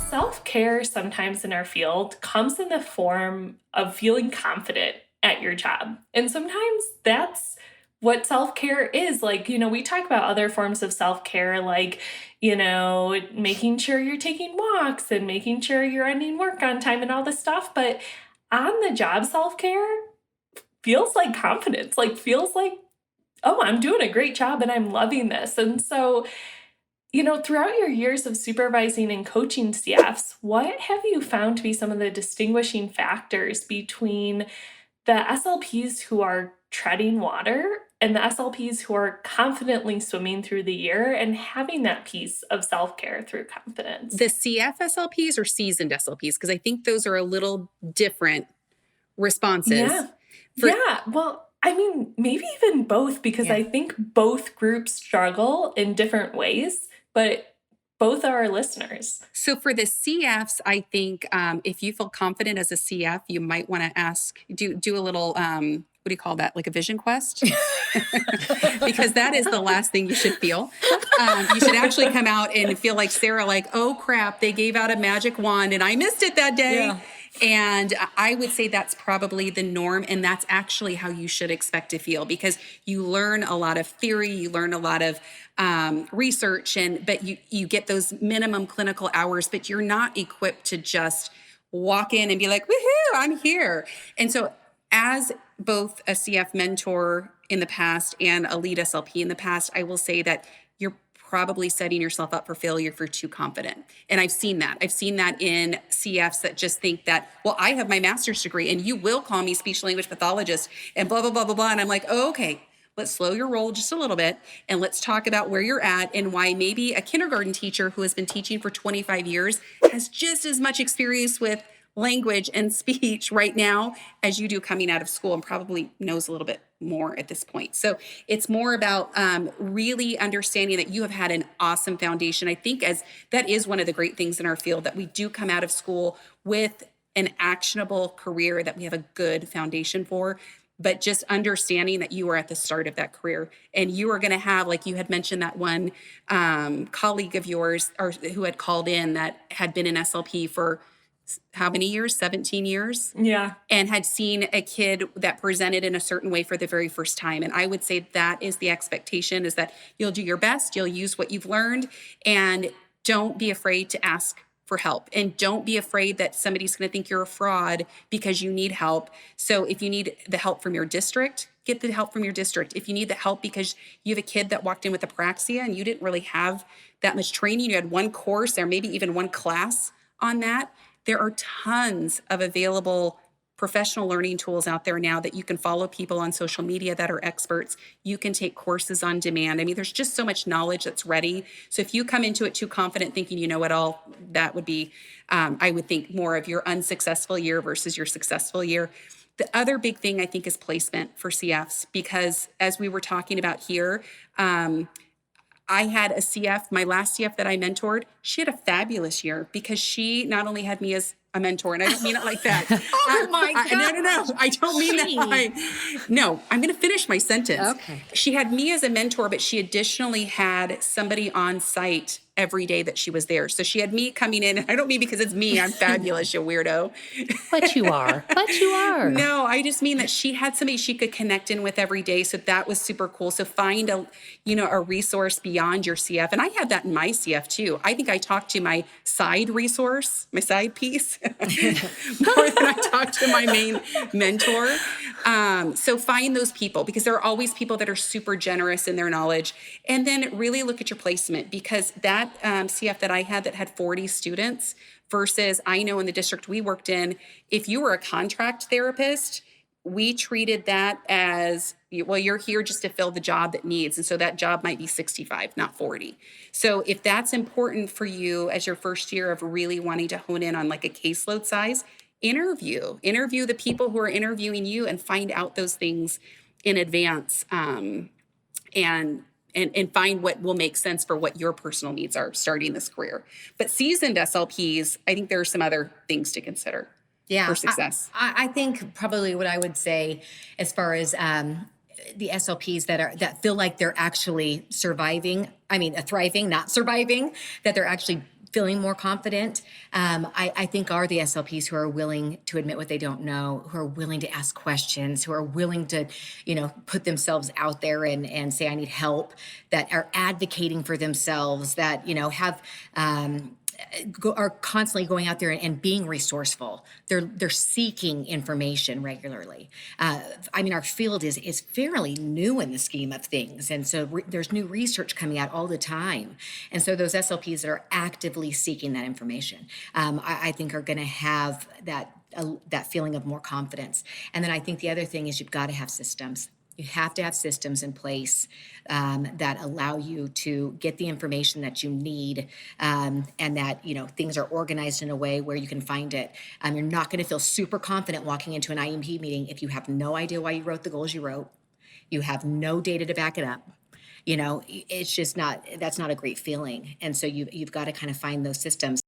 self-care sometimes in our field comes in the form of feeling confident at your job. And sometimes that's what self-care is. Like, we talk about other forms of self-care, like, making sure you're taking walks and making sure you're ending work on time and all this stuff. But on the job self-care feels like confidence, like feels like, oh, I'm doing a great job and I'm loving this. And so, throughout your years of supervising and coaching CFs, what have you found to be some of the distinguishing factors between the SLPs who are treading water and the SLPs who are confidently swimming through the year and having that piece of self-care through confidence? The CF SLPs or seasoned SLPs? Because I think those are a little different responses. Yeah. Well, I mean, maybe even both, because I think both groups struggle in different ways, but both are our listeners. So for the CFs, I think if you feel confident as a CF, you might want to do a little, what do you call that? Like a vision quest? Because that is the last thing you should feel. You should actually come out and feel like Sarah, like, oh crap, they gave out a magic wand and I missed it that day. Yeah. And I would say that's probably the norm. And that's actually how you should expect to feel, because you learn a lot of theory, you learn a lot of research, but you get those minimum clinical hours, but you're not equipped to just walk in and be like, woohoo, I'm here. And so as both a CF mentor in the past and a lead SLP in the past, I will say that you're probably setting yourself up for failure if you're too confident. And I've seen that. I've seen that in CFs that just think that, well, I have my master's degree and you will call me speech language pathologist and blah, blah, blah, blah, blah. And I'm like, oh, okay, let's slow your roll just a little bit. And let's talk about where you're at and why maybe a kindergarten teacher who has been teaching for 25 years has just as much experience with language and speech right now as you do coming out of school, and probably knows a little bit more at this point. So it's more about really understanding that you have had an awesome foundation. I think as that is one of the great things in our field, that we do come out of school with an actionable career that we have a good foundation for. But just understanding that you are at the start of that career and you are going to have, like you had mentioned, that one colleague of yours or who had called in that had been in SLP for how many years? 17 years? Yeah. And had seen a kid that presented in a certain way for the very first time. And I would say that is the expectation, is that you'll do your best, you'll use what you've learned, and don't be afraid to ask for help. And don't be afraid that somebody's going to think you're a fraud because you need help. So if you need the help from your district, get the help from your district. If you need the help because you have a kid that walked in with apraxia and you didn't really have that much training, you had one course or maybe even one class on that, there are tons of available professional learning tools out there now that you can follow people on social media that are experts. You can take courses on demand. I mean, there's just so much knowledge that's ready. So if you come into it too confident, thinking you know it all, that would be, I would think, more of your unsuccessful year versus your successful year. The other big thing I think is placement for CFs, because as we were talking about here, I had a CF, my last CF that I mentored, she had a fabulous year because she not only had me as a mentor, and I don't mean it like that. Oh my God. No. I don't mean that. No, I'm going to finish my sentence. Okay. She had me as a mentor, but she additionally had somebody on site every day that she was there. So she had me coming in, and I don't mean because it's me, I'm fabulous, you weirdo. But you are. No, I just mean that she had somebody she could connect in with every day. So that was super cool. So find a resource beyond your CF. And I had that in my CF too. I think I talked to my side resource, my side piece, more than I talked to my main mentor. So find those people, because there are always people that are super generous in their knowledge. And then really look at your placement, because that CF that I had that had 40 students versus I know in the district we worked in, if you were a contract therapist, we treated that as, well, you're here just to fill the job that needs. And so that job might be 65, not 40. So if that's important for you as your first year of really wanting to hone in on like a caseload size, interview the people who are interviewing you and find out those things in advance, and find what will make sense for what your personal needs are starting this career. But seasoned SLPs, I think there are some other things to consider for success. I think probably what I would say as far as the SLPs that feel like they're actually thriving, not surviving, that they're actually feeling more confident, I think are the SLPs who are willing to admit what they don't know, who are willing to ask questions, who are willing to, put themselves out there and say, I need help, that are advocating for themselves, that, have, are constantly going out there and being resourceful. They're seeking information regularly. Our field is fairly new in the scheme of things, and so there's new research coming out all the time. And so those SLPs that are actively seeking that information, I think are going to have that feeling of more confidence. And then I think the other thing is you've got to have systems. You have to have systems in place that allow you to get the information that you need, and that things are organized in a way where you can find it. You're not going to feel super confident walking into an IEP meeting if you have no idea why you wrote the goals you wrote. You have no data to back it up. It's just not. That's not a great feeling. And so you've got to kind of find those systems.